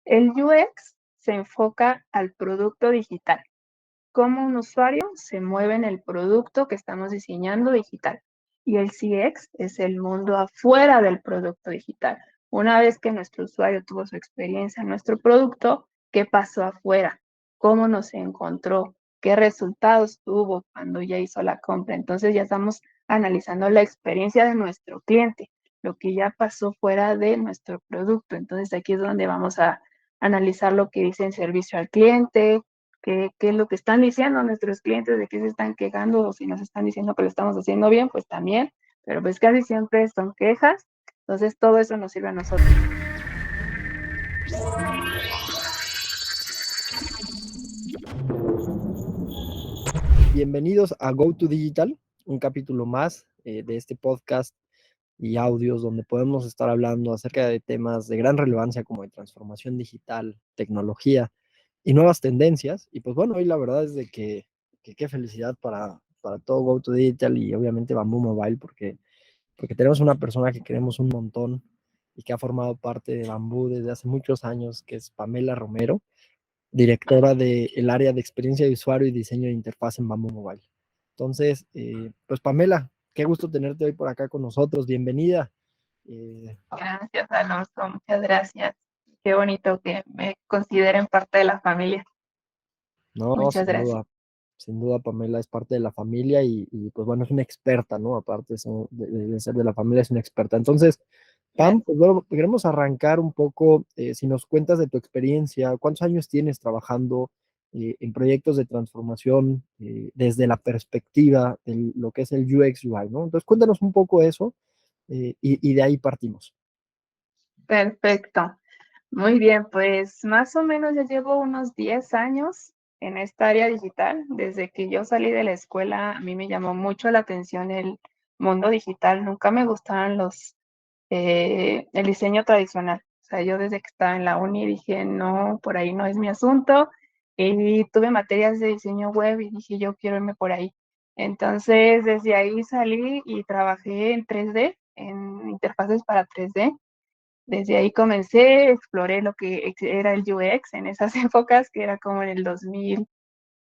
El UX se enfoca al producto digital, cómo un usuario se mueve en el producto que estamos diseñando digital. Y el CX es el mundo afuera del producto digital. Una vez que nuestro usuario tuvo su experiencia en nuestro producto, ¿qué pasó afuera? ¿Cómo nos encontró? ¿Qué resultados tuvo cuando ya hizo la compra? Entonces ya estamos analizando la experiencia de nuestro cliente, lo que ya pasó fuera de nuestro producto. Entonces aquí es donde vamos a analizar lo que dice en servicio al cliente, qué es lo que están diciendo nuestros clientes, de qué se están quejando, o si nos están diciendo que lo estamos haciendo bien, pues también, pero pues casi siempre son quejas, entonces todo eso nos sirve a nosotros. Bienvenidos a Go to Digital, un capítulo más de este podcast y audios donde podemos estar hablando acerca de temas de gran relevancia como de transformación digital, tecnología y nuevas tendencias. Y pues bueno, hoy la verdad es de que qué felicidad para todo Go to Digital y obviamente Bamboo Mobile porque tenemos una persona que queremos un montón y que ha formado parte de Bamboo desde hace muchos años, que es Pamela Romero, directora del área de experiencia de usuario y diseño de interfaz en Bamboo Mobile. Entonces, pues Pamela, qué gusto tenerte hoy por acá con nosotros, bienvenida. Gracias, Alonso, muchas gracias. Qué bonito que me consideren parte de la familia. No, Muchas gracias. sin duda Pamela es parte de la familia pues bueno, es una experta, ¿no? Aparte de ser de la familia, es una experta. Entonces, Pam, Gracias. pues bueno, queremos arrancar un poco, si nos cuentas de tu experiencia, ¿cuántos años tienes trabajando en proyectos de transformación desde la perspectiva de lo que es el UX UI, ¿no? Entonces, cuéntanos un poco eso y de ahí partimos. Perfecto. Muy bien, pues más o menos ya llevo unos 10 años en esta área digital. Desde que yo salí de la escuela, a mí me llamó mucho la atención el mundo digital. Nunca me gustaban el diseño tradicional. O sea, yo desde que estaba en la uni dije, no, por ahí no es mi asunto. Y tuve materias de diseño web y dije, yo quiero irme por ahí. Entonces, desde ahí salí y trabajé en 3D, en interfaces para 3D. Desde ahí comencé, exploré lo que era el UX en esas épocas, que era como en el 2000,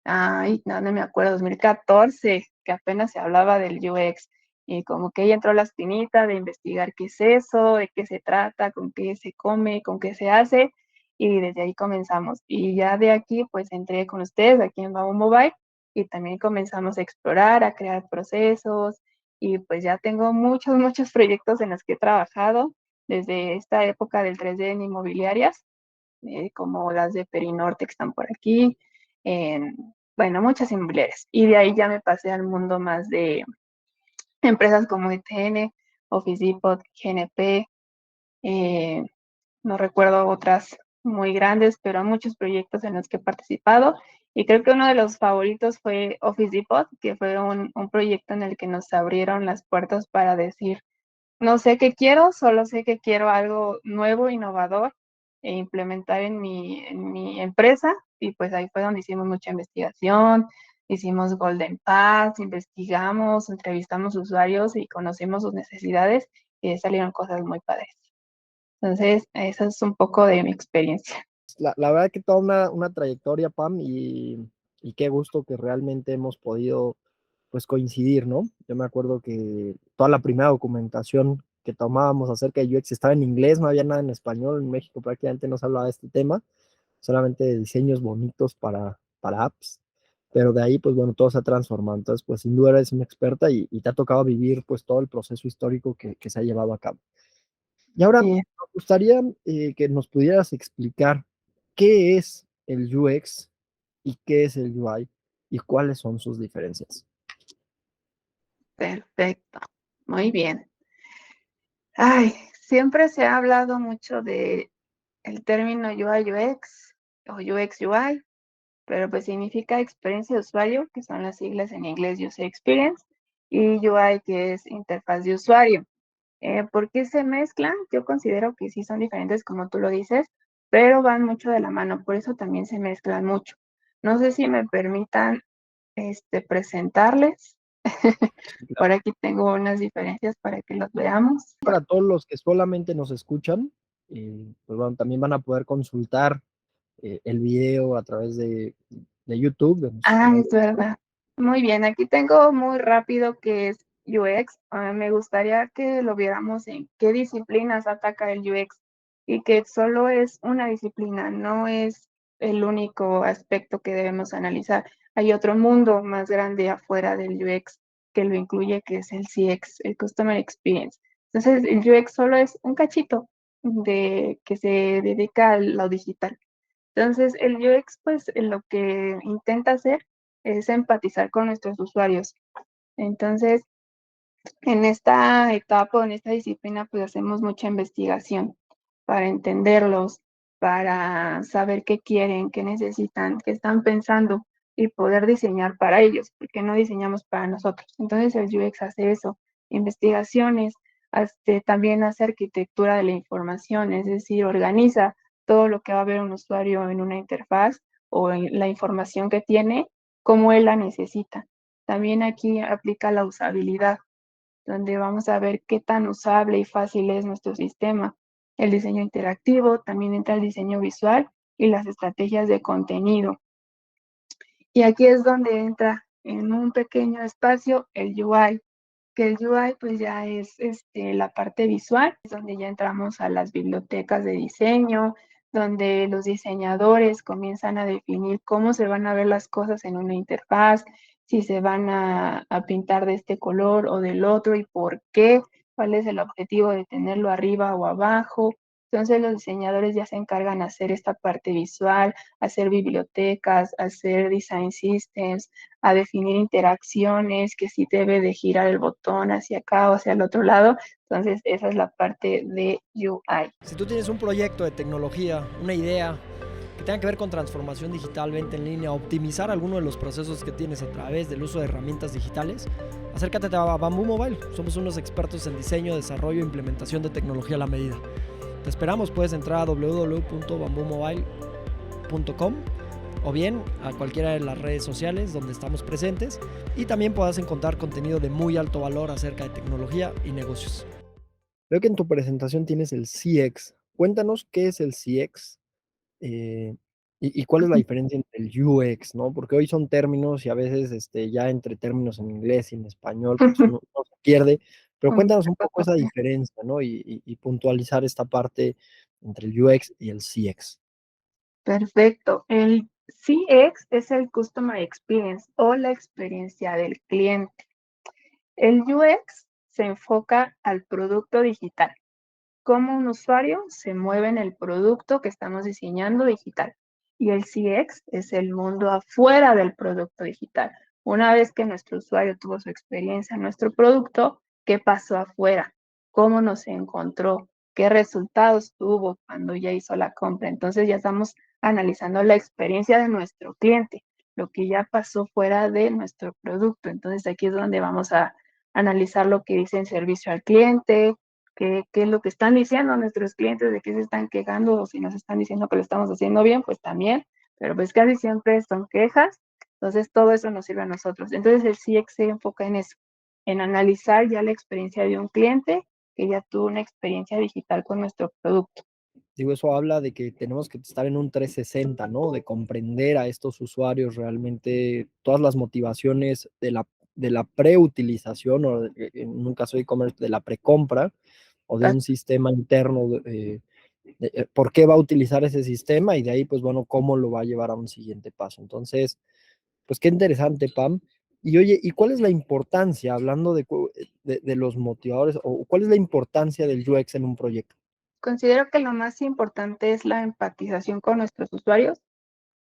ay, no me acuerdo, 2014, que apenas se hablaba del UX. Y como que ahí entró la espinita de investigar qué es eso, de qué se trata, con qué se come, con qué se hace. Y desde ahí comenzamos. Y ya de aquí, pues entré con ustedes aquí en Babo Mobile y también comenzamos a explorar, a crear procesos. Y pues ya tengo muchos proyectos en los que he trabajado desde esta época del 3D en inmobiliarias, como las de Perinorte que están por aquí, bueno, muchas inmobiliarias. Y de ahí ya me pasé al mundo más de empresas como ETN, Office Depot, GNP, eh, no recuerdo otras muy grandes, pero muchos proyectos en los que he participado. Y creo que uno de los favoritos fue Office Depot, que fue un proyecto en el que nos abrieron las puertas para decir, no sé qué quiero, solo sé que quiero algo nuevo, innovador e implementar en mi empresa. Y pues ahí fue donde hicimos mucha investigación, hicimos Golden Pass, investigamos, entrevistamos usuarios y conocimos sus necesidades y salieron cosas muy padres. Entonces, eso es un poco de mi experiencia. La verdad que toda una trayectoria, Pam, y qué gusto que realmente hemos podido pues coincidir, ¿no? Yo me acuerdo que toda la primera documentación que tomábamos acerca de UX estaba en inglés, no había nada en español, en México prácticamente no se hablaba de este tema, solamente de diseños bonitos para apps, pero de ahí pues bueno, todo se ha transformado, entonces pues sin duda eres una experta y te ha tocado vivir pues todo el proceso histórico que se ha llevado a cabo. Y ahora, me Sí, gustaría que nos pudieras explicar qué es el UX y qué es el UI y cuáles son sus diferencias. perfecto. Muy bien. Ay, siempre se ha hablado mucho de el término UI UX o UX UI, pero pues significa experiencia de usuario, que son las siglas en inglés User Experience, y UI, que es interfaz de usuario. ¿Por qué se mezclan? Yo considero que sí son diferentes, como tú lo dices, pero van mucho de la mano, por eso también se mezclan mucho. No sé si me permitan presentarles. Sí, Por aquí tengo unas diferencias para que los veamos. para todos los que solamente nos escuchan, pues bueno, también van a poder consultar el video a través de YouTube, de nuestro Ah, canal. es verdad. Muy bien, aquí tengo muy rápido que es UX. Me gustaría que lo viéramos en qué disciplinas ataca el UX y que solo es una disciplina, no es el único aspecto que debemos analizar. Hay otro mundo más grande afuera del UX que lo incluye, que es el CX, el Customer Experience. Entonces, el UX solo es un cachito de que se dedica a lo digital. Entonces, el UX, pues, lo que intenta hacer es empatizar con nuestros usuarios. Entonces, en esta etapa o en esta disciplina, pues hacemos mucha investigación para entenderlos, para saber qué quieren, qué necesitan, qué están pensando y poder diseñar para ellos, porque no diseñamos para nosotros. Entonces el UX hace eso, investigaciones, también hace arquitectura de la información, es decir, organiza todo lo que va a ver un usuario en una interfaz o en la información que tiene, como él la necesita. También aquí aplica la usabilidad, donde vamos a ver qué tan usable y fácil es nuestro sistema. El diseño interactivo, también entra el diseño visual y las estrategias de contenido. Y aquí es donde entra en un pequeño espacio el UI, que el UI pues ya es la parte visual, es donde ya entramos a las bibliotecas de diseño, donde los diseñadores comienzan a definir cómo se van a ver las cosas en una interfaz, si se van a pintar de este color o del otro y por qué, cuál es el objetivo de tenerlo arriba o abajo. Entonces los diseñadores ya se encargan de hacer esta parte visual, hacer bibliotecas, hacer design systems, a definir interacciones, que si debe de girar el botón hacia acá o hacia el otro lado. Entonces, esa es la parte de UI. Si tú tienes un proyecto de tecnología, una idea que tenga que ver con transformación digital, venta en línea, optimizar alguno de los procesos que tienes a través del uso de herramientas digitales, acércate a Bamboo Mobile. Somos unos expertos en diseño, desarrollo e implementación de tecnología a la medida. Te esperamos, puedes entrar a www.bamboomobile.com o bien a cualquiera de las redes sociales donde estamos presentes, y también podrás encontrar contenido de muy alto valor acerca de tecnología y negocios. Veo que en tu presentación tienes el CX. Cuéntanos qué es el CX, eh, y cuál es la diferencia entre el UX, ¿no? Porque hoy son términos y a veces ya entre términos en inglés y en español, pues uno se pierde. Pero cuéntanos un poco esa diferencia, ¿no? Y puntualizar esta parte entre el UX y el CX. Perfecto. El CX es el Customer Experience o la experiencia del cliente. El UX se enfoca al producto digital, cómo un usuario se mueve en el producto que estamos diseñando digital. Y el CX es el mundo afuera del producto digital. Una vez que nuestro usuario tuvo su experiencia en nuestro producto, ¿qué pasó afuera? ¿Cómo nos encontró? ¿Qué resultados tuvo cuando ya hizo la compra? Entonces ya estamos analizando la experiencia de nuestro cliente, lo que ya pasó fuera de nuestro producto. Entonces aquí es donde vamos a analizar lo que dice en servicio al cliente, qué es lo que están diciendo nuestros clientes, de qué se están quejando, o si nos están diciendo que lo estamos haciendo bien, pues también, pero pues casi siempre son quejas, entonces todo eso nos sirve a nosotros. Entonces el CX se enfoca en eso, en analizar ya la experiencia de un cliente que ya tuvo una experiencia digital con nuestro producto. Digo, eso habla de que tenemos que estar en un 360, ¿no? De comprender a estos usuarios realmente todas las motivaciones de la preutilización o en un caso de e-commerce de la precompra o de un sistema interno, por qué va a utilizar ese sistema y de ahí, pues bueno, cómo lo va a llevar a un siguiente paso. Entonces, pues qué interesante, Pam. Y oye, ¿y cuál es la importancia, hablando de los motivadores, o cuál es la importancia del UX en un proyecto? Considero que lo más importante es la empatización con nuestros usuarios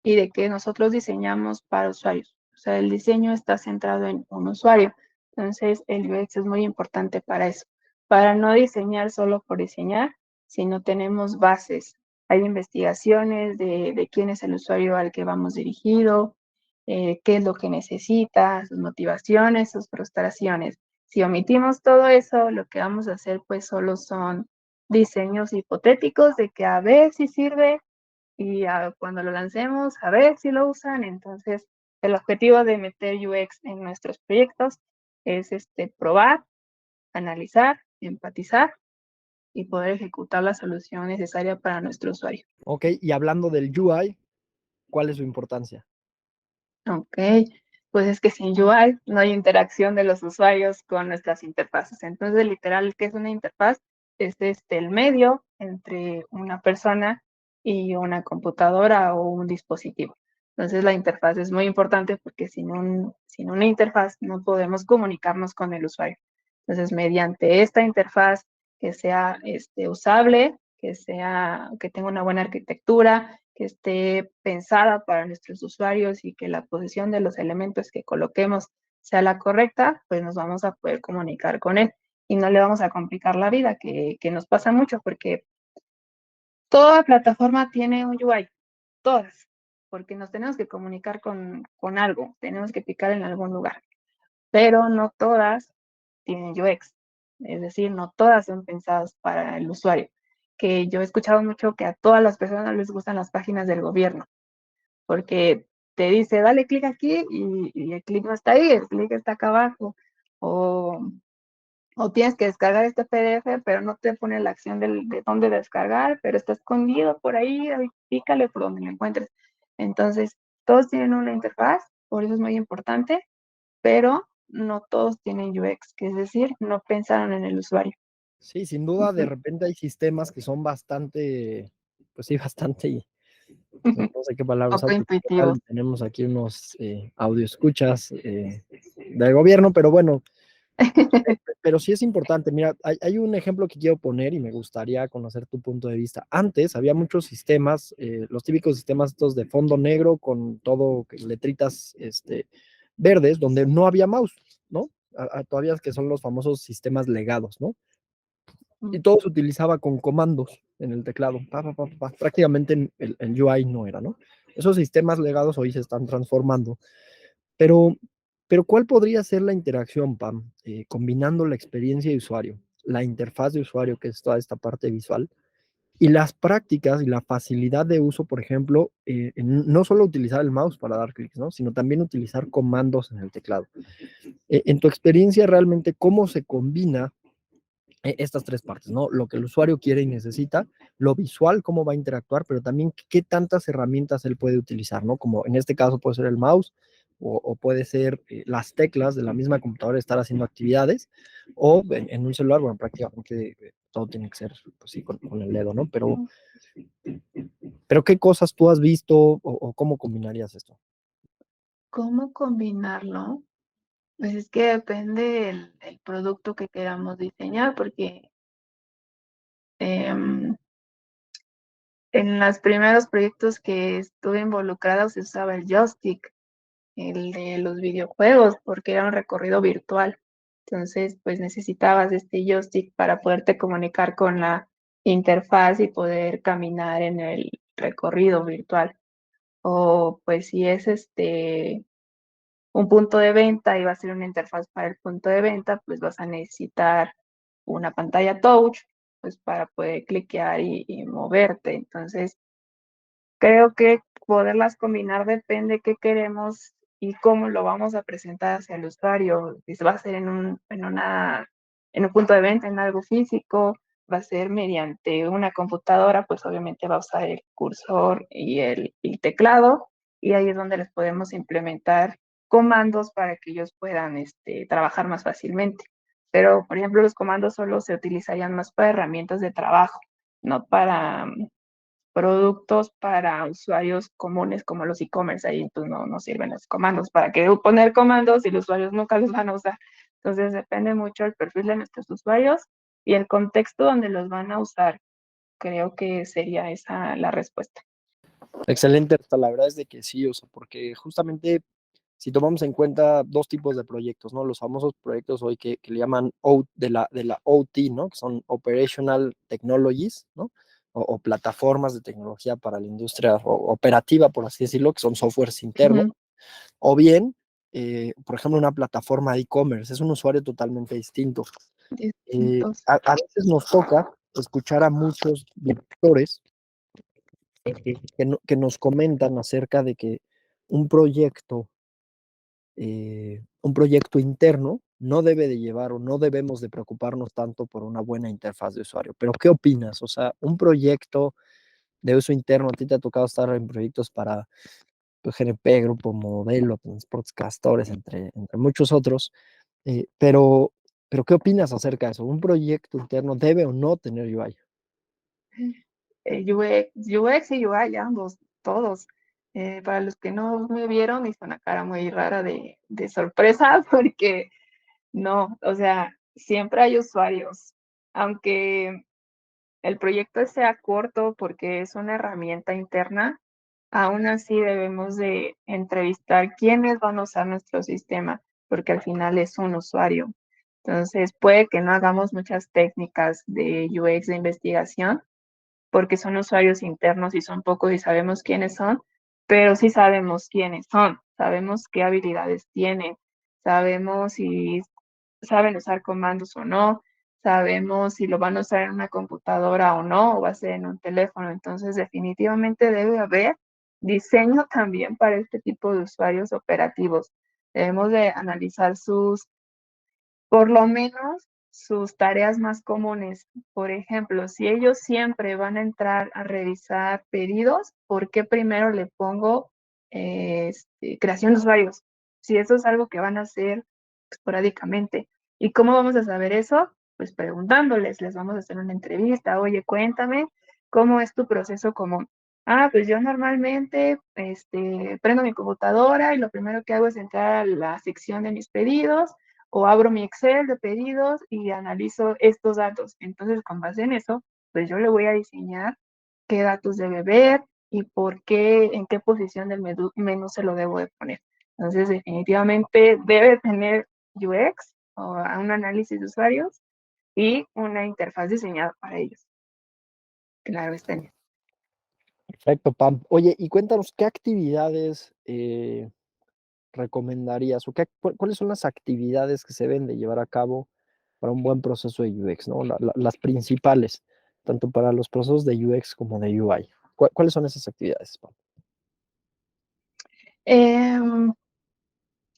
y de que nosotros diseñamos para usuarios. O sea, el diseño está centrado en un usuario. Entonces, el UX es muy importante para eso, para no diseñar solo por diseñar, sino tenemos bases. Hay investigaciones de quién es el usuario al que vamos dirigido, qué es lo que necesita, sus motivaciones, sus frustraciones. Si omitimos todo eso, lo que vamos a hacer pues solo son diseños hipotéticos de que a ver si sirve, y cuando lo lancemos, a ver si lo usan. Entonces, el objetivo de meter UX en nuestros proyectos es probar, analizar, empatizar y poder ejecutar la solución necesaria para nuestro usuario. Ok, y hablando del UI, ¿cuál es su importancia? Ok, pues es que sin UI no hay interacción de los usuarios con nuestras interfaces. Entonces, literal, ¿qué es una interfaz? Es el medio entre una persona y una computadora o un dispositivo. Entonces, la interfaz es muy importante porque sin una interfaz no podemos comunicarnos con el usuario. Entonces, mediante esta interfaz que sea usable, que tenga una buena arquitectura, que esté pensada para nuestros usuarios y que la posición de los elementos que coloquemos sea la correcta, pues nos vamos a poder comunicar con él y no le vamos a complicar la vida, que nos pasa mucho porque toda plataforma tiene un UI, todas, porque nos tenemos que comunicar con algo, tenemos que picar en algún lugar, pero no todas tienen UX, es decir, no todas son pensadas para el usuario, que yo he escuchado mucho que a todas las personas les gustan las páginas del gobierno, porque te dice, dale clic aquí y el clic no está ahí, el clic está acá abajo. O, o tienes que descargar este PDF, pero no te pone la acción de dónde descargar, pero está escondido por ahí pícale por donde lo encuentres. Entonces, todos tienen una interfaz, por eso es muy importante, pero no todos tienen UX, que es decir, no pensaron en el usuario. Sí, sin duda, de Ujú. repente hay sistemas que son bastante, pues sí, bastante, no sé qué palabra Poco usar, porque intuitivos. tenemos aquí unos audio escuchas del gobierno, pero bueno, pero sí es importante. Mira, hay un ejemplo que quiero poner y me gustaría conocer tu punto de vista. Antes había muchos sistemas, los típicos sistemas estos de fondo negro con todo letritas verdes, donde no había mouse, ¿no? Todavía que son los famosos sistemas legados, ¿no? Y todo se utilizaba con comandos en el teclado. Prácticamente el UI no era, ¿no? Esos sistemas legados hoy se están transformando. Pero, pero ¿cuál podría ser la interacción, Pam? Combinando la experiencia de usuario, la interfaz de usuario, que es toda esta parte visual, y las prácticas y la facilidad de uso, por ejemplo, no solo utilizar el mouse para dar clics, ¿no? Sino también utilizar comandos en el teclado. En tu experiencia, realmente, ¿cómo se combina estas tres partes, ¿no? Lo que el usuario quiere y necesita, lo visual, cómo va a interactuar, pero también qué tantas herramientas él puede utilizar, ¿no? Como en este caso puede ser el mouse o puede ser las teclas de la misma computadora estar haciendo actividades o en un celular, bueno, prácticamente todo tiene que ser, pues sí, con el dedo, ¿no? Pero ¿qué cosas tú has visto o cómo combinarías esto? ¿Cómo combinarlo? Pues es que depende del producto que queramos diseñar, porque em, en los primeros proyectos que estuve involucrada se usaba el joystick, el de los videojuegos, porque era un recorrido virtual. Entonces, pues necesitabas este joystick para poderte comunicar con la interfaz y poder caminar en el recorrido virtual. O pues si es un punto de venta y va a ser una interfaz para el punto de venta, pues vas a necesitar una pantalla touch, pues para poder cliquear y moverte. Entonces, creo que poderlas combinar depende de qué queremos y cómo lo vamos a presentar hacia el usuario. Si va a ser en un punto de venta, en algo físico, va a ser mediante una computadora, pues obviamente va a usar el cursor y el teclado, y ahí es donde les podemos implementar comandos para que ellos puedan trabajar más fácilmente. Pero, por ejemplo, los comandos solo se utilizarían más para herramientas de trabajo, no para productos para usuarios comunes como los e-commerce. Ahí pues no sirven los comandos. ¿Para qué poner comandos si los usuarios nunca los van a usar? Entonces depende mucho del perfil de nuestros usuarios y el contexto donde los van a usar. Creo que sería esa la respuesta. Excelente, la verdad es de que sí, o sea, porque justamente si tomamos en cuenta dos tipos de proyectos, ¿no? Los famosos proyectos hoy que le llaman de la OT, ¿no? Que son Operational Technologies, ¿no? O plataformas de tecnología para la industria operativa, por así decirlo, que son softwares internos, Ujú. o bien, por ejemplo, una plataforma de e-commerce, es un usuario totalmente distinto. Distintos. A veces nos toca escuchar a muchos directores que nos comentan acerca de que un proyecto un proyecto interno no debe de llevar o no debemos de preocuparnos tanto por una buena interfaz de usuario. Pero ¿qué opinas? O sea, un proyecto de uso interno, a ti te ha tocado estar en proyectos para pues, GNP, Grupo Modelo, Transportes Castores, entre muchos otros, pero, ¿qué opinas acerca de eso? ¿Un proyecto interno debe o no tener UI? UX y UI, ambos, todos. Para los que no me vieron, hizo una cara muy rara de sorpresa porque no, o sea, siempre hay usuarios, aunque el proyecto sea corto porque es una herramienta interna, aún así debemos de entrevistar quiénes van a usar nuestro sistema, porque al final es un usuario. Entonces, puede que no hagamos muchas técnicas de UX de investigación, porque son usuarios internos y son pocos y sabemos quiénes son, pero sí sabemos quiénes son, sabemos qué habilidades tienen, sabemos si saben usar comandos o no, sabemos si lo van a usar en una computadora o no, o va a ser en un teléfono. Entonces, definitivamente debe haber diseño también para este tipo de usuarios operativos. Debemos de analizar por lo menos sus tareas más comunes. Por ejemplo, si ellos siempre van a entrar a revisar pedidos, ¿por qué primero le pongo creación de usuarios? Si eso es algo que van a hacer esporádicamente. ¿Y cómo vamos a saber eso? Pues preguntándoles, les vamos a hacer una entrevista. Oye, cuéntame, ¿cómo es tu proceso común? Ah, pues yo normalmente prendo mi computadora y lo primero que hago es entrar a la sección de mis pedidos o abro mi Excel de pedidos y analizo estos datos. Entonces, con base en eso, pues yo le voy a diseñar qué datos debe ver y por qué, en qué posición del menú se lo debo de poner. Entonces, definitivamente debe tener UX o un análisis de usuarios y una interfaz diseñada para ellos. Claro, está bien. Perfecto, Pam. Oye, y cuéntanos, ¿qué actividades recomendarías o cuáles son las actividades que se deben de llevar a cabo para un buen proceso de UX, ¿no? Las principales, tanto para los procesos de UX como de UI. ¿Cuáles son esas actividades, Pam? Eh,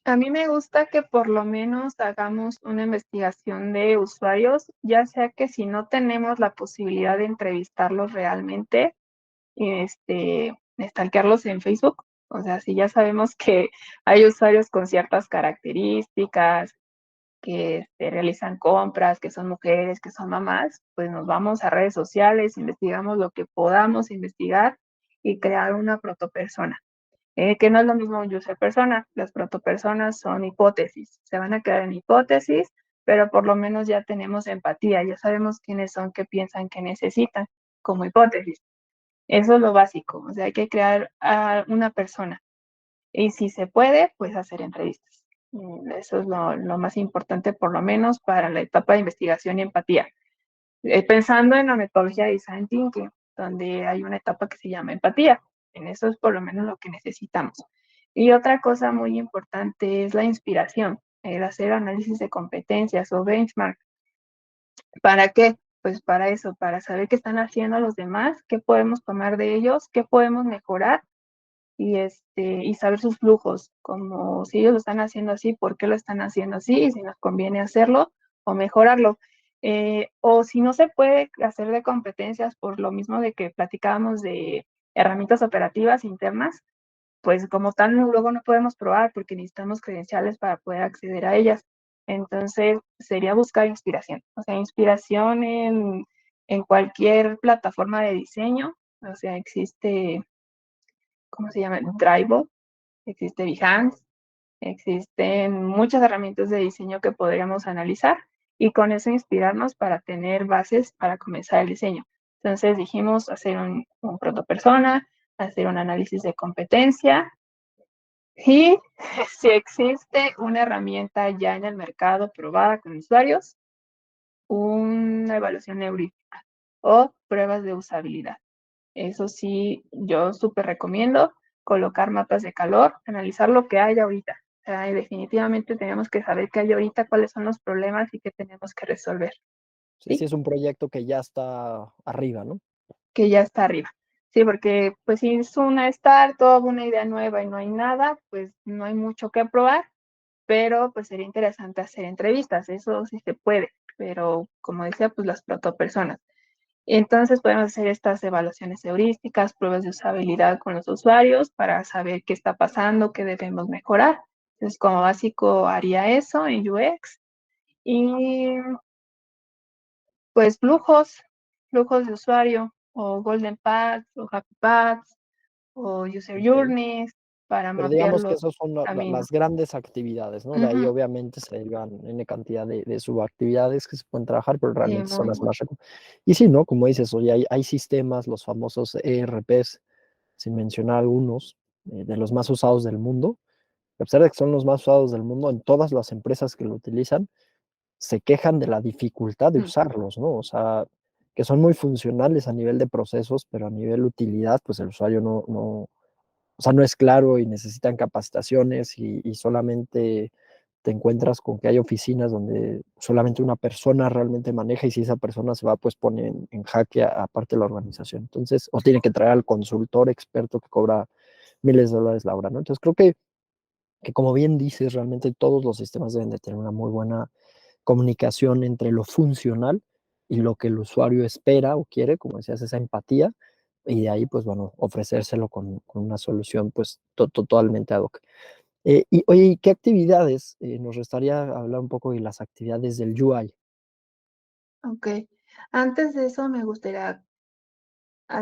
A mí me gusta que por lo menos hagamos una investigación de usuarios, ya sea que si no tenemos la posibilidad de entrevistarlos realmente, stalkearlos en Facebook. O sea, si ya sabemos que hay usuarios con ciertas características, que realizan compras, que son mujeres, que son mamás, pues nos vamos a redes sociales, investigamos lo que podamos investigar y crear una protopersona. Que no es lo mismo un user persona, las protopersonas son hipótesis, se van a quedar en hipótesis, pero por lo menos ya tenemos empatía, ya sabemos quiénes son, qué piensan, qué necesitan, como hipótesis. Eso es lo básico, o sea, hay que crear a una persona. Y si se puede, pues hacer entrevistas. Eso es lo más importante, por lo menos para la etapa de investigación y empatía. Pensando en la metodología de Design Thinking, donde hay una etapa que se llama empatía. En eso es por lo menos lo que necesitamos. Y otra cosa muy importante es la inspiración, el hacer análisis de competencias o benchmark. ¿Para qué? Pues para eso, para saber qué están haciendo los demás, qué podemos tomar de ellos, qué podemos mejorar y saber sus flujos, como si ellos lo están haciendo así, por qué lo están haciendo así, y si nos conviene hacerlo o mejorarlo. O si no se puede hacer de competencias por lo mismo de que platicábamos de herramientas operativas internas, pues como tal luego no podemos probar porque necesitamos credenciales para poder acceder a ellas. Entonces sería buscar inspiración, o sea, inspiración en cualquier plataforma de diseño, o sea, existe, ¿cómo se llama? Drive, existe Behance, existen muchas herramientas de diseño que podríamos analizar y con eso inspirarnos para tener bases para comenzar el diseño. Entonces dijimos hacer un protopersona, hacer un análisis de competencia y si existe una herramienta ya en el mercado probada con usuarios, una evaluación heurística o pruebas de usabilidad. Eso sí, yo súper recomiendo colocar mapas de calor, analizar lo que hay ahorita. O sea, y definitivamente tenemos que saber qué hay ahorita, cuáles son los problemas y qué tenemos que resolver. Sí, sí, ¿Sí? es un proyecto que ya está arriba, ¿no? Que ya está arriba. Sí, porque pues si es una startup, una idea nueva y no hay nada, pues no hay mucho que probar, pero pues sería interesante hacer entrevistas, eso sí se puede, pero como decía, pues las protopersonas. Entonces podemos hacer estas evaluaciones heurísticas, pruebas de usabilidad con los usuarios para saber qué está pasando, qué debemos mejorar. Entonces, como básico haría eso en UX. Y pues flujos de usuario, o Golden Paths, o Happy Paths, o User Ok. Journeys, para Pero mapear digamos que los esos son caminos. las grandes actividades, ¿no? De ahí Ujú. obviamente se derivan N cantidad de subactividades que se pueden trabajar, pero Sí, realmente son muy las bueno. más Y sí, ¿no? Como dices, oye, hay sistemas, los famosos ERPs, sin mencionar algunos, de los más usados del mundo. A pesar de que son los más usados del mundo, en todas las empresas que lo utilizan, se quejan de la dificultad de Mm. usarlos, ¿no? O sea, que son muy funcionales a nivel de procesos, pero a nivel utilidad, pues el usuario o sea, no es claro y necesitan capacitaciones y solamente te encuentras con que hay oficinas donde solamente una persona realmente maneja y si esa persona se va, pues pone en jaque aparte la organización. Entonces, o tiene que traer al consultor experto que cobra miles de dólares la hora, ¿no? Entonces, creo que como bien dices, realmente todos los sistemas deben de tener una muy buena comunicación entre lo funcional y lo que el usuario espera o quiere, como decías, esa empatía, y de ahí, pues bueno, ofrecérselo con una solución pues totalmente ad hoc. Y oye, ¿y qué actividades? Nos restaría hablar un poco de las actividades del UI. Ok. Antes de eso, me gustaría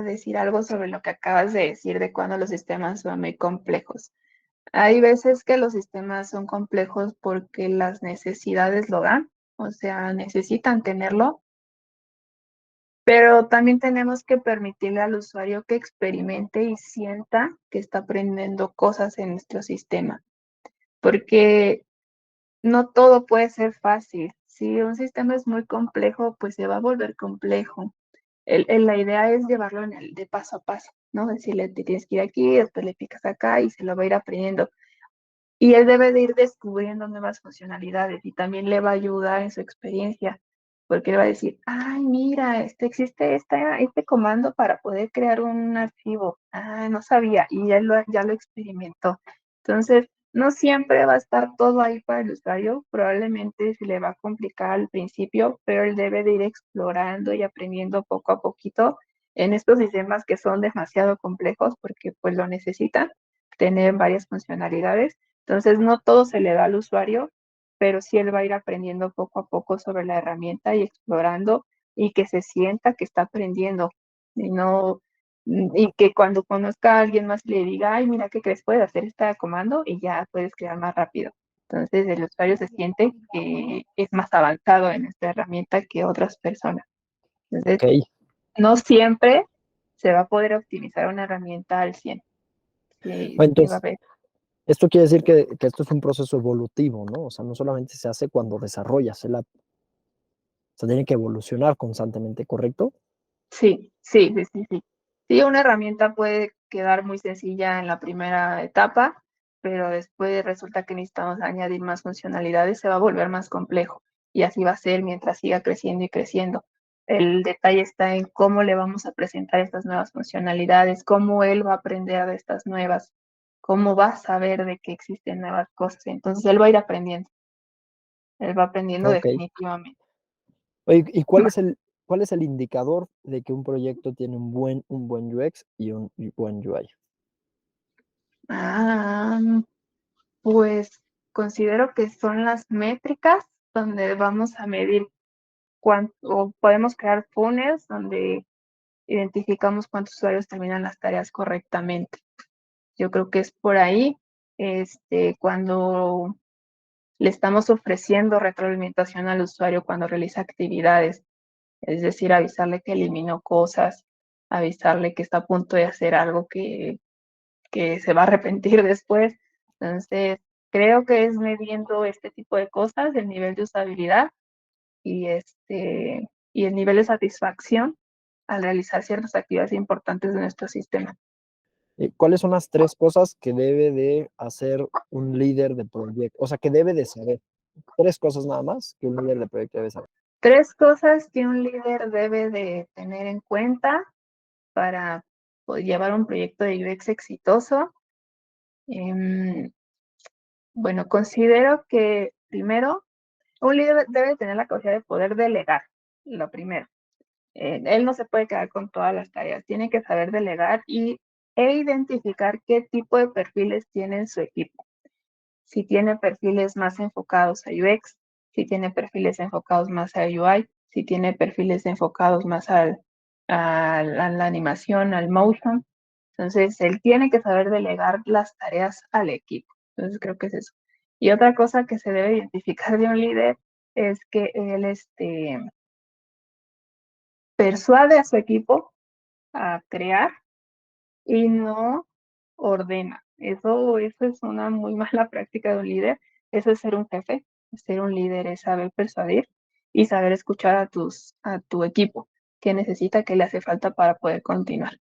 decir algo sobre lo que acabas de decir de cuando los sistemas son muy complejos. Hay veces que los sistemas son complejos porque las necesidades lo dan, o sea, necesitan tenerlo, pero también tenemos que permitirle al usuario que experimente y sienta que está aprendiendo cosas en nuestro sistema, porque no todo puede ser fácil. Si un sistema es muy complejo, pues se va a volver complejo. La idea es llevarlo de paso a paso, ¿no? Decirle, te tienes que ir aquí, después le picas acá y se lo va a ir aprendiendo. Y él debe de ir descubriendo nuevas funcionalidades y también le va a ayudar en su experiencia, porque él va a decir, ay, mira, existe este comando para poder crear un archivo. Ah, no sabía, y él ya lo experimentó. Entonces, no siempre va a estar todo ahí para el usuario, probablemente se le va a complicar al principio, pero él debe de ir explorando y aprendiendo poco a poquito en estos sistemas que son demasiado complejos porque pues lo necesitan tener varias funcionalidades. Entonces, no todo se le da al usuario, pero sí él va a ir aprendiendo poco a poco sobre la herramienta y explorando y que se sienta que está aprendiendo y no y que cuando conozca a alguien más le diga, ay, mira, ¿qué crees? Puedes hacer este comando y ya puedes crear más rápido. Entonces, el usuario se siente que es más avanzado en esta herramienta que otras personas. Entonces, Ok. no siempre se va a poder optimizar una herramienta al 100. Sí, Bueno, sí va a entonces, haber. esto quiere decir que esto es un proceso evolutivo, ¿no? O sea, no solamente se hace cuando desarrollas el app, o sea, tiene que evolucionar constantemente, ¿correcto? Sí, sí, sí, sí, sí. Sí, una herramienta puede quedar muy sencilla en la primera etapa, pero después resulta que necesitamos añadir más funcionalidades, se va a volver más complejo y así va a ser mientras siga creciendo y creciendo. El detalle está en cómo le vamos a presentar estas nuevas funcionalidades, cómo él va a aprender de estas nuevas, cómo va a saber de que existen nuevas cosas. Entonces él va a ir aprendiendo, él va aprendiendo Ok. definitivamente. Oye, ¿y cuál es el indicador de que un proyecto tiene un buen UX y un buen UI? Ah, pues considero que son las métricas donde vamos a medir cuánto, o podemos crear funnels donde identificamos cuántos usuarios terminan las tareas correctamente. Yo creo que es por ahí, cuando le estamos ofreciendo retroalimentación al usuario cuando realiza actividades, es decir, avisarle que eliminó cosas, avisarle que está a punto de hacer algo que se va a arrepentir después. Entonces, creo que es midiendo este tipo de cosas, el nivel de usabilidad y, y el nivel de satisfacción al realizar ciertas actividades importantes de nuestro sistema. ¿Cuáles son las tres cosas que debe de hacer un líder de proyecto? O sea, que debe de saber. Tres cosas nada más que un líder de proyecto debe saber. Tres cosas que un líder debe de tener en cuenta para llevar un proyecto de UX exitoso. Bueno, considero que primero un líder debe tener la capacidad de poder delegar, lo primero. Él no se puede quedar con todas las tareas, tiene que saber delegar e identificar qué tipo de perfiles tiene en su equipo. Si tiene perfiles más enfocados a UX, si tiene perfiles enfocados más a UI, si tiene perfiles enfocados más a la animación, al motion. Entonces, él tiene que saber delegar las tareas al equipo. Entonces, creo que es eso. Y otra cosa que se debe identificar de un líder es que él persuade a su equipo a crear y no ordena. Eso es una muy mala práctica de un líder. Eso es ser un jefe. Ser un líder es saber persuadir y saber escuchar a tu equipo, qué necesita, qué le hace falta para poder continuar.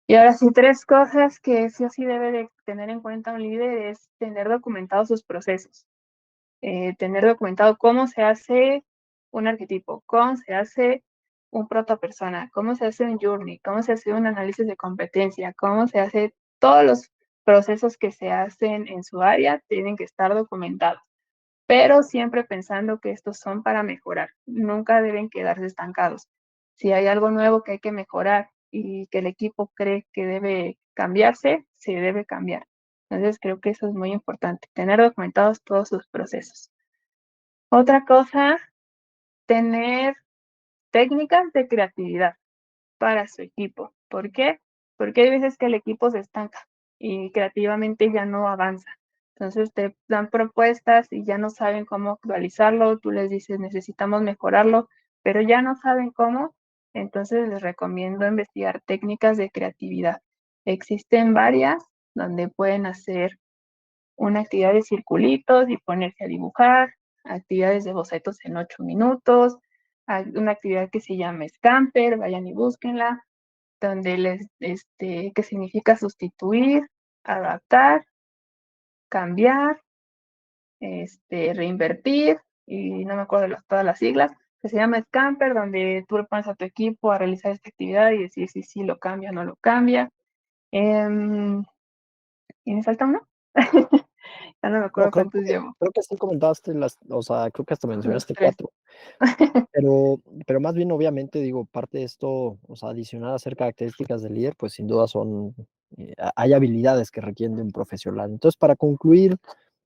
Y ahora sí, tres cosas que sí o sí debe de tener en cuenta un líder es tener documentados sus procesos. Tener documentado cómo se hace un arquetipo, cómo se hace un protopersona, cómo se hace un journey, cómo se hace un análisis de competencia, cómo se hace todos los procesos que se hacen en su área tienen que estar documentados, pero siempre pensando que estos son para mejorar, nunca deben quedarse estancados. Si hay algo nuevo que hay que mejorar y que el equipo cree que debe cambiarse, se debe cambiar. Entonces creo que eso es muy importante, tener documentados todos sus procesos. Otra cosa, tener técnicas de creatividad para su equipo. ¿Por qué? Porque hay veces que el equipo se estanca y creativamente ya no avanza. Entonces te dan propuestas y ya no saben cómo actualizarlo, tú les dices necesitamos mejorarlo, pero ya no saben cómo, entonces les recomiendo investigar técnicas de creatividad. Existen varias donde pueden hacer una actividad de circulitos y ponerse a dibujar, actividades de bocetos en 8 minutos, una actividad que se llama Scamper, vayan y búsquenla, donde que significa sustituir, adaptar, cambiar, reinvertir, y no me acuerdo de todas las siglas, que se llama Scamper, donde tú le pones a tu equipo a realizar esta actividad y decir si sí lo cambia o no lo cambia. ¿Y me falta uno? Ya no me No, acuerdo cuántos llevo. creo que sí comentaste o sea, creo que hasta Los mencionaste tres. 4, pero más bien, obviamente, digo, parte de esto, o sea, adicional a hacer características del líder, pues sin duda son, hay habilidades que requieren de un profesional. Entonces, para concluir,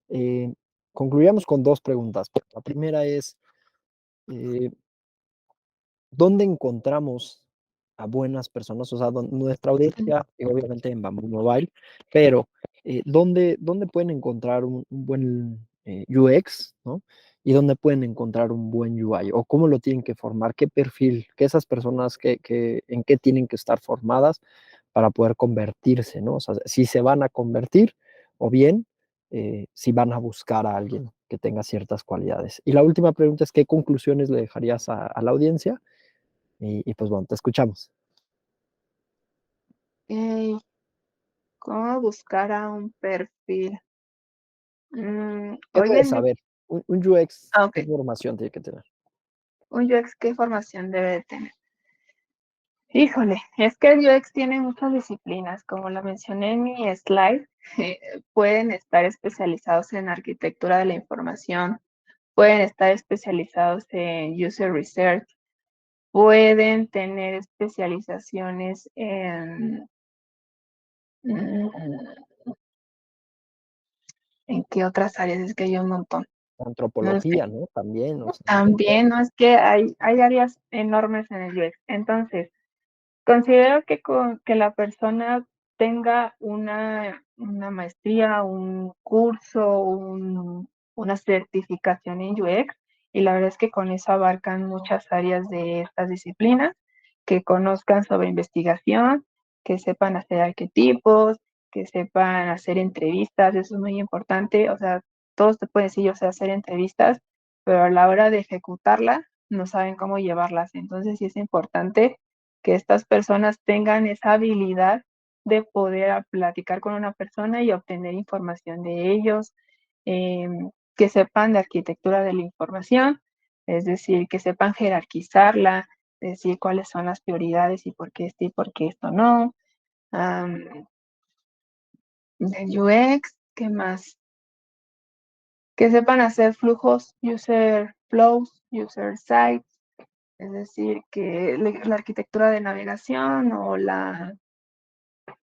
eh, concluiríamos con dos preguntas. La primera es, eh, ¿dónde encontramos a buenas personas? O sea, nuestra audiencia, obviamente en Bamboo Mobile, pero ¿dónde pueden encontrar un buen UX, ¿no? Y dónde pueden encontrar un buen UI, o cómo lo tienen que formar, qué perfil, que esas personas en qué tienen que estar formadas para poder convertirse, ¿no? O sea, si se van a convertir o bien si van a buscar a alguien que tenga ciertas cualidades. Y la última pregunta es, ¿qué conclusiones le dejarías a la audiencia? Y pues bueno, te escuchamos. Ok, ¿cómo buscar a un perfil? ¿Qué Hoy debes en día, saber? Un UX, ah, ok, ¿qué formación tiene que tener? un UX, ¿qué formación debe de tener? Híjole, es que el UX tiene muchas disciplinas, como lo mencioné en mi slide, pueden estar especializados en arquitectura de la información, pueden estar especializados en user research, pueden tener especializaciones mm, ¿en qué otras áreas? Es que hay un montón, no lo sé. Antropología, ¿no? También, o sea, También, no es que hay áreas enormes en el UX. Entonces, considero que la persona tenga una maestría, un curso, una certificación en UX, y la verdad es que con eso abarcan muchas áreas de estas disciplinas, que conozcan sobre investigación, que sepan hacer arquetipos, que sepan hacer entrevistas, eso es muy importante, o sea, todos te pueden decir, yo sé hacer entrevistas, pero a la hora de ejecutarlas, no saben cómo llevarlas, entonces sí es importante que estas personas tengan esa habilidad de poder platicar con una persona y obtener información de ellos, eh, que sepan de arquitectura de la información, es decir, que sepan jerarquizarla, decir cuáles son las prioridades y por qué esto y por qué esto no. Del UX, ¿qué más? que sepan hacer flujos, user flows, user sites, es decir, que la arquitectura de navegación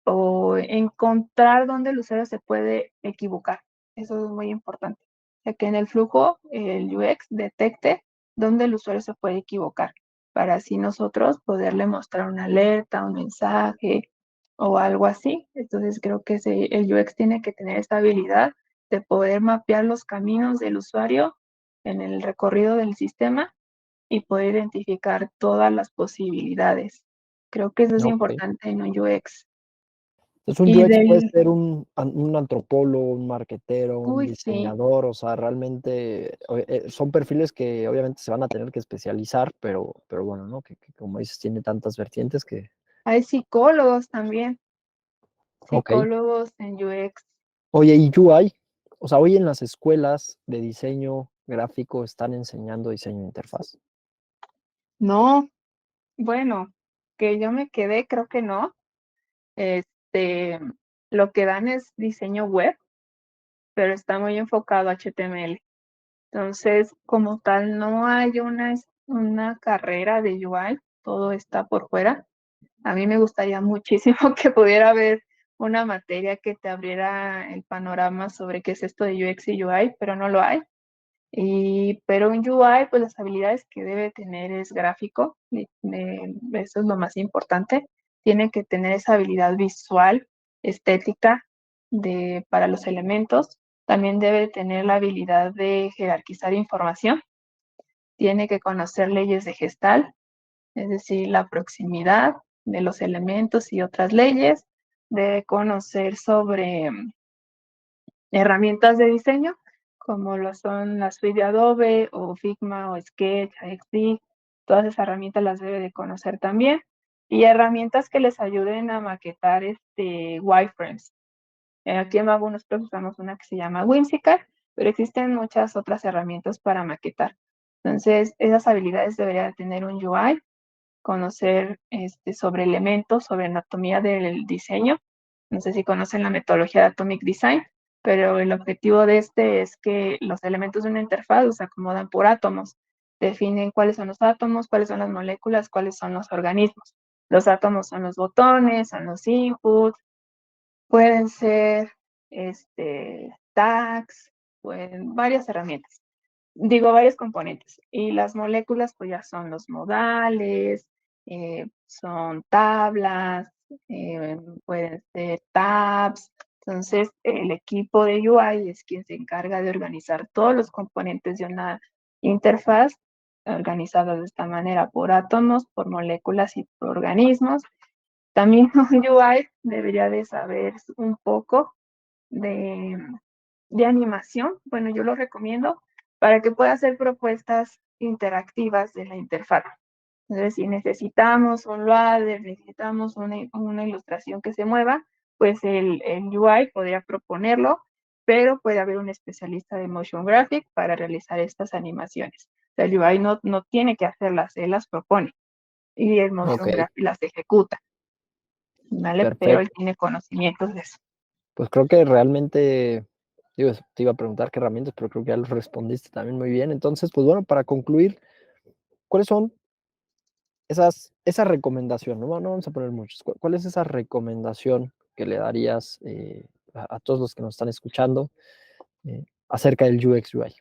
o encontrar dónde el usuario se puede equivocar. Eso es muy importante. O sea, que en el flujo el UX detecte dónde el usuario se puede equivocar, para así nosotros poderle mostrar una alerta, un mensaje o algo así. Entonces creo que el UX tiene que tener esta habilidad de poder mapear los caminos del usuario en el recorrido del sistema y poder identificar todas las posibilidades. Creo que eso es Ok. importante en un UX. Entonces, un Y UX puede del, ser un antropólogo, un marquetero, un uy, sí, diseñador, o sea, realmente son perfiles que obviamente se van a tener que especializar, pero bueno, ¿no? Que como dices, tiene tantas vertientes que, hay psicólogos también, ok. psicólogos en UX. Oye, ¿y UI? O sea, hoy en las escuelas de diseño gráfico están enseñando diseño de interfaz. No, bueno, que yo me quedé, creo que no. Este, lo que dan es diseño web, pero está muy enfocado a HTML. Entonces, como tal, no hay una carrera de UI, todo está por fuera. A mí me gustaría muchísimo que pudiera haber una materia que te abriera el panorama sobre qué es esto de UX y UI, pero no lo hay. Pero un UI, pues las habilidades que debe tener es gráfico, eso es lo más importante. Tiene que tener esa habilidad visual, estética para los elementos. También debe tener la habilidad de jerarquizar información. Tiene que conocer leyes de Gestalt, es decir, la proximidad de los elementos y otras leyes. Debe conocer sobre herramientas de diseño, como lo son la suite de Adobe o Figma o Sketch, XD. Todas esas herramientas las debe de conocer también. Y herramientas que les ayuden a maquetar wireframes. Aquí en Mabu nosotros usamos una que se llama Whimsical, pero existen muchas otras herramientas para maquetar. Entonces, esas habilidades debería de tener un UI, conocer sobre elementos, sobre anatomía del diseño. No sé si conocen la metodología de Atomic Design, pero el objetivo de es que los elementos de una interfaz se acomodan por átomos. Definen cuáles son los átomos, cuáles son las moléculas, cuáles son los organismos. Los átomos son los botones, son los inputs, pueden ser tags, varias herramientas, digo, varios componentes. Y las moléculas, pues ya son los modales, son tablas, pueden ser tabs. Entonces, el equipo de UI es quien se encarga de organizar todos los componentes de una interfaz, organizados de esta manera por átomos, por moléculas y por organismos. También un UI debería de saber un poco de animación. Bueno, yo lo recomiendo para que pueda hacer propuestas interactivas de la interfaz. Entonces, si necesitamos un ladder, necesitamos una ilustración que se mueva, pues el UI podría proponerlo, pero puede haber un especialista de motion graphic para realizar estas animaciones. O sea, el UI no tiene que hacerlas, él las propone y el Ok, motion graphic las ejecuta, ¿vale? Pero él perfecto. tiene conocimientos de eso. Pues creo que realmente, digo, te iba a preguntar qué herramientas, pero creo que ya lo respondiste también muy bien. Entonces, pues bueno, para concluir, ¿cuáles son esa recomendación? No vamos a poner muchos. ¿Cuál es esa recomendación que le darías a todos los que nos están escuchando acerca del UX UI?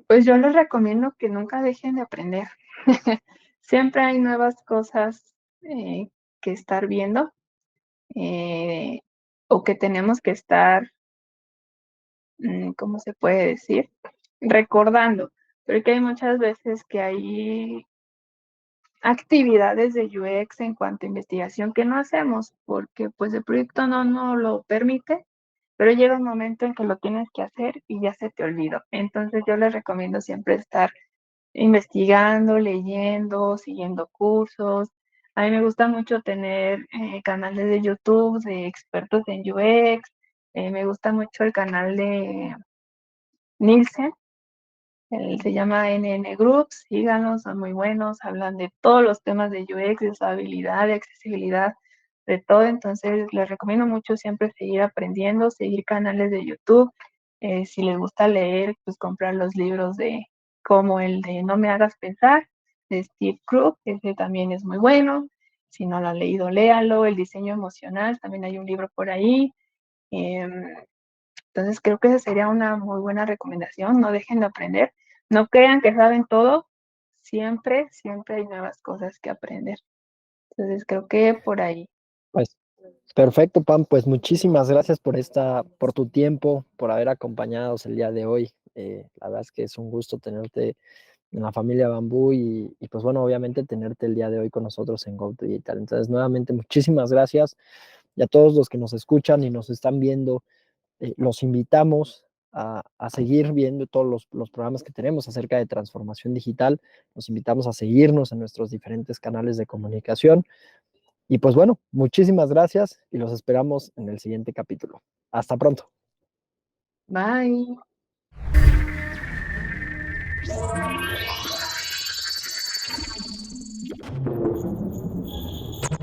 Pues yo les recomiendo que nunca dejen de aprender. Siempre hay nuevas cosas que estar viendo eh, o que tenemos que estar, ¿cómo se puede decir? Recordando, porque hay muchas veces que hay actividades de UX en cuanto a investigación que no hacemos porque pues el proyecto no lo permite, pero llega un momento en que lo tienes que hacer y ya se te olvidó. Entonces yo les recomiendo siempre estar investigando, leyendo, siguiendo cursos. A mí me gusta mucho tener canales de YouTube de expertos en UX. Me gusta mucho el canal de Nielsen, él se llama NN Groups, síganos, son muy buenos, hablan de todos los temas de UX, de usabilidad, de accesibilidad, de todo. Entonces les recomiendo mucho siempre seguir aprendiendo, seguir canales de YouTube, Si les gusta leer, pues comprar los libros de como el de No me hagas pensar, de Steve Krug, ese también es muy bueno. Si no lo han leído, léalo. El diseño emocional, también hay un libro por ahí. Em, entonces creo que esa sería una muy buena recomendación. No dejen de aprender. No crean que saben todo. Siempre, siempre hay nuevas cosas que aprender. Entonces creo que por ahí. Pues perfecto, Pam, pues muchísimas gracias por tu tiempo, por haber acompañados el día de hoy. La verdad es que es un gusto tenerte en la familia Bambú y pues bueno, obviamente tenerte el día de hoy con nosotros en Go Digital. Entonces, nuevamente, muchísimas gracias y a todos los que nos escuchan y nos están viendo, los invitamos a seguir viendo todos los programas que tenemos acerca de transformación digital. Los invitamos a seguirnos en nuestros diferentes canales de comunicación. Y pues bueno, muchísimas gracias y los esperamos en el siguiente capítulo. Hasta pronto. Bye.